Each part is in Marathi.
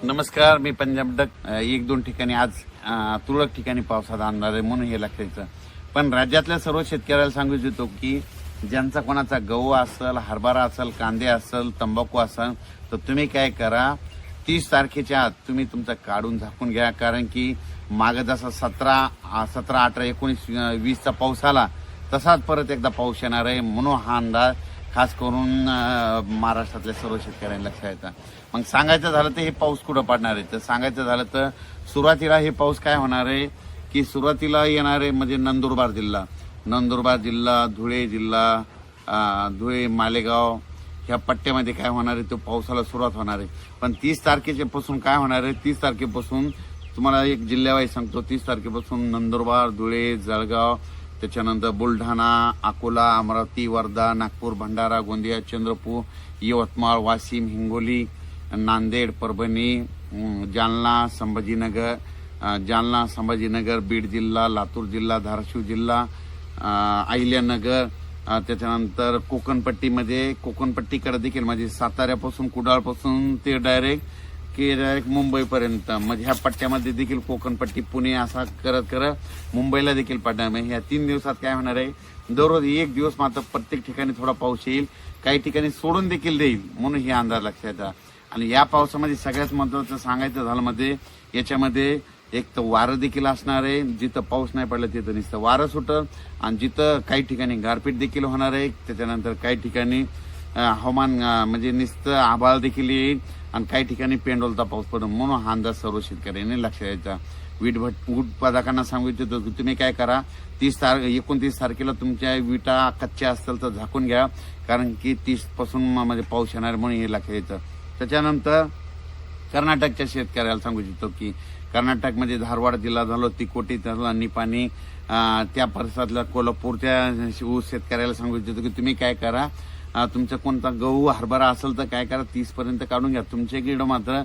नमस्कार, मी पंजाब डक. एक दोन ठिकाणी आज तुरळक ठिकाणी पावसाचा अंदाज आहे म्हणून हे लक्षायचं. पण राज्यातल्या सर्व शेतकऱ्याला सांगू इच्छितो की ज्यांचा कोणाचा गहू असेल, हरभरा असेल, कांदे असेल, तंबाखू असेल, तर तुम्ही काय करा, 30 तारखेच्या आत तुम्ही तुमचं काढून झाकून घ्या. कारण की मागं जसा 17, 18, 19, 20चा पाऊस आला तसाच परत एकदा पाऊस येणार आहे. म्हणून हा अंदाज खास करून महाराष्ट्रातल्या सर्व शेतकऱ्यांना लक्षात येतं. मग सांगायचं झालं तर हे पाऊस कुठं पडणार आहे, तर सांगायचं झालं तर सुरुवातीला हे पाऊस काय होणार आहे की सुरुवातीला येणार आहे म्हणजे नंदुरबार जिल्हा, धुळे जिल्हा, धुळे, मालेगाव ह्या पट्ट्यामध्ये काय होणार आहे, तो पावसाला सुरुवात होणार आहे. पण 30 तारखेपासून काय होणार आहे, 30 तारखेपासून तुम्हाला एक जिल्ह्यावाईज सांगतो. 30 तारखेपासून नंदुरबार, धुळे, जळगाव, त्याच्यानंतर बुलढाणा, अकोला, अमरावती, वर्धा, नागपूर, भंडारा, गोंदिया, चंद्रपूर, यवतमाळ, वाशिम, हिंगोली, नांदेड, परभणी, जालना, संभाजीनगर, बीड जिल्हा, लातूर जिल्हा, धाराशिव जिल्हा, अहिल्यानगर, त्याच्यानंतर कोकणपट्टीकडे देखील म्हणजे साताऱ्यापासून, कुडाळपासून ते डायरेक्ट मुंबईपर्यंत म्हणजे ह्या पट्ट्यामध्ये देखील कोकणपट्टी, पुणे असा करत मुंबईला देखील पडणार. म्हणजे ह्या 3 दिवसात काय होणार आहे, दररोज एक दिवस मात्र प्रत्येक ठिकाणी थोडा पाऊस येईल, काही ठिकाणी सोडून देखील देईल. म्हणून हे अंदाज लक्षात येतात. आणि या पावसामध्ये सगळ्यात महत्वाचं सांगायचं झालं मध्ये याच्यामध्ये एक तर वारं देखील असणार आहे. जिथं पाऊस नाही पडला तिथं नुसतं वारं सुटल आणि जिथं काही ठिकाणी गारपीट देखील होणार आहे. त्याच्यानंतर काही ठिकाणी हवामान म्हणजे नुसतं आभाळ देखील येईल आणि काही ठिकाणी पेंडोलता पाऊस पडेल. म्हणून हा अंदाज सर्व शेतकऱ्यांनी लक्षात द्यायचा. वीट उत्पादकांना सांगू इच्छितो की तुम्ही काय करा, 29 तारखेला तुमच्या विटा कच्च्या असतील तर झाकून घ्या. कारण की 30 पासून म्हणजे पाऊस येणार म्हणून हे लक्षात येतं. त्याच्यानंतर कर्नाटकच्या शेतकऱ्याला सांगू इच्छितो की कर्नाटकमध्ये धारवाड जिल्हा झालो, तिकोटी झाला, निपाणी, त्या परिसरातल्या कोल्हापूरच्या ऊस शेतकऱ्याला सांगू इच्छितो की तुम्ही काय करा, तुमचा कोणता गहू, हरभरा असेल तर काय करा, 30 पर्यंत काढून घ्या. तुमच्याकडे मात्र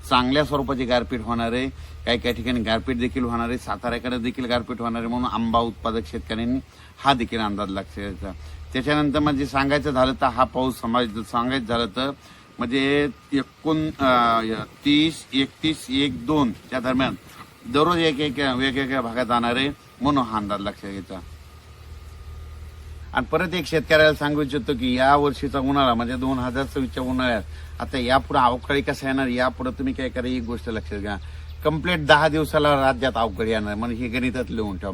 चांगल्या स्वरूपाची गारपीट होणार आहे. काही ठिकाणी गारपीट देखील होणार आहे. साताऱ्याकडे देखील गारपीट होणार आहे. म्हणून आंबा उत्पादक शेतकऱ्यांनी हा देखील अंदाज लक्षात द्यायचा. त्याच्यानंतर म्हणजे सांगायचं झालं तर हा पाऊस सांगायचं झालं तर म्हणजे 29, 31, 1, 2 त्या दरम्यान दररोज एक वेगवेगळ्या भागात जाणार आहे. म्हणून हा अंदाज लक्षात घ्यायचा. आणि परत एक शेतकऱ्याला सांगू इच्छितो की या वर्षीचा उन्हाळा म्हणजे 2024च्या उन्हाळ्यात आता यापुढे अवकाळी कसा येणार, यापुढे तुम्ही काय करा, एक गोष्ट लक्षात घ्या, कंप्लीट 10 दिवसाला राज्यात अवकाळी येणार. म्हणजे हे गणितात लिहून ठेवा.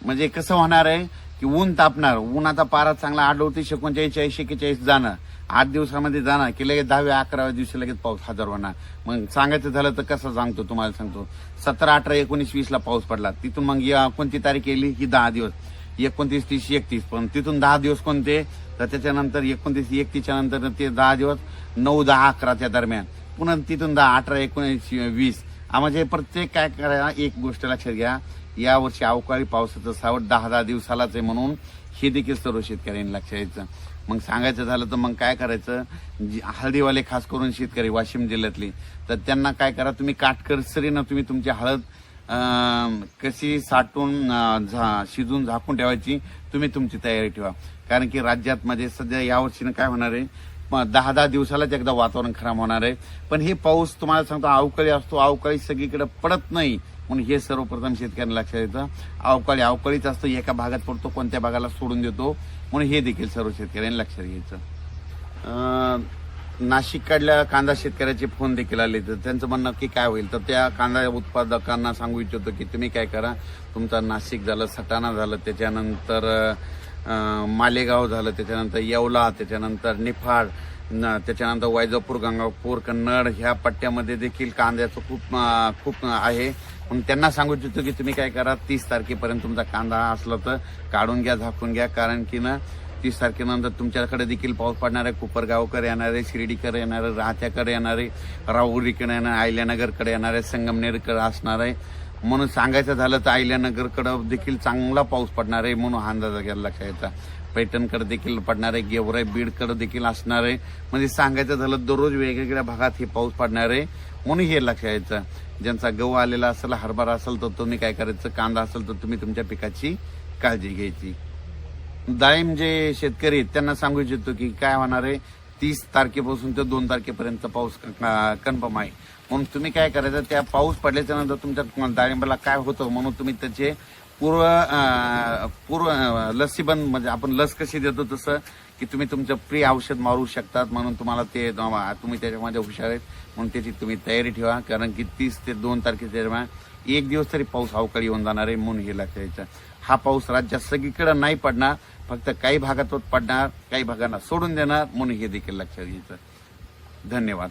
म्हणजे कसं होणार आहे की ऊन तापणार, ऊन आता पारा चांगला 38, 39, 40, 41 जाणार, 8 दिवसामध्ये जाणार की लगेच 10व्या 11व्या दिवशी लगेच पाऊस हजर होणार. मग सांगायचं झालं तर कसं सांगतो तुम्हाला सांगतो. 17, 18, 19, 20ला पाऊस पडला, तिथून मग कोणती तारीख येईल ही 10 दिवस, 29, 30, 31, पण तिथून 10 दिवस कोणते, तर त्याच्यानंतर 29, 31च्या नंतर ते 10 दिवस 9, 10, 11च्या दरम्यान, पुन्हा तिथून 10, 18, 19, 20. म्हणजे प्रत्येक काय करा, एक गोष्ट लक्षात घ्या, यावर्षी अवकाळी पावसाचं सावट 10 दिवसालाच आहे. म्हणून हे देखील सर्व शेतकऱ्यांनी लक्षात यायचं. मग सांगायचं झालं तर मग काय करायचं, हळदीवाले खास करून शेतकरी वाशिम जिल्ह्यातले, तर त्यांना काय करा, तुम्ही काटकसरीनं तुम्ही तुमची हळद कशी साठवून शिजून झाकून ठेवायची, तुम्ही तुमची तयारी ठेवा. कारण की राज्यात मध्ये सध्या यावर्षीनं काय होणार आहे, 10 दिवसालाच एकदा वातावरण खराब होणार आहे. पण हे पाऊस तुम्हाला सांगतो अवकाळी असतो, अवकाळी सगळीकडे पडत नाही. म्हणून हे सर्वप्रथम शेतकऱ्यांना लक्षात येतं. अवकाळीच असतो, एका भागात पडतो, कोणत्या भागाला सोडून देतो. म्हणून हे देखील सर्व शेतकऱ्यांनी लक्षात घ्यायचं. नाशिककडल्या कांदा शेतकऱ्याचे फोन देखील आले, तर त्यांचं म्हणणं की काय होईल, तर त्या कांदा उत्पादकांना सांगू इच्छितो की तुम्ही काय करा, तुमचा नाशिक झालं, सटाणा झालं, त्याच्यानंतर मालेगाव झालं, त्याच्यानंतर येवला, त्याच्यानंतर निफाड, त्याच्यानंतर वैजापूर, गंगापूर, कन्नड ह्या पट्ट्यामध्ये देखील कांद्याचं खूप आहे. म्हणून त्यांना सांगू इच्छितो की तुम्ही काय करा, 30 तारखेपर्यंत तुमचा कांदा असला तर काढून घ्या, झाकून घ्या. कारण की 30 तारखेनंतर तुमच्याकडे देखील पाऊस पडणार आहे. कोपरगावकडे येणार आहे, शिर्डीकडे येणार आहे, राहत्याकडे येणार आहे, राहुरीकडे येणार आहे, अहिल्यानगरकडे येणार आहे, संगमनेरकडे असणार आहे. म्हणून सांगायचं झालं तर अहिल्यानगरकडे देखील चांगला पाऊस पडणार आहे. म्हणून हा अंदाज घ्यायला लक्षात यायचा. पैठणकडे देखील पडणार आहे, गेवराई, बीडकडे देखील असणार आहे. म्हणजे सांगायचं झालं दररोज वेगवेगळ्या भागात हे पाऊस पडणार आहे. म्हणून हे लक्षात यायचं. ज्यांचा गहू आलेला असेल, हरभरा असेल, तर तुम्ही काय करायचं, कांदा असेल तर तुम्ही तुमच्या पिकाची काळजी घ्यायची. डाळिंब जे शेतकरी त्यांना सांगू इच्छितो की काय होणार आहे, 30 तारखेपासून ते 2 तारखेपर्यंत पाऊस कन्फर्म आहे. म्हणून तुम्ही काय करायचं, त्या पाऊस पडल्याच्या नंतर तुमच्या डाळिंबाला काय होतं म्हणून तुम्ही त्याचे पूर्व लसीबंद, म्हणजे आपण लस कशी देतो तसं की तुम्ही तुमचं प्री औषध मारू शकतात. म्हणून तुम्हाला ते तुम्ही त्याच्यामध्ये हुशार आहेत म्हणून त्याची तुम्ही तयारी ठेवा. कारण की 30 ते 2 तारखेच्या दरम्यान एक दिवस तरी पाऊस अवकाळी येऊन जाणार आहे. म्हणून हे लक्षात घ्यायचं. हा पाऊस राज्यात सगळीकडे नाही पडणार, फक्त काही भागातच पडणार, काही भागांना सोडून देणार. म्हणून हे देखील लक्षात घ्यायचं. धन्यवाद.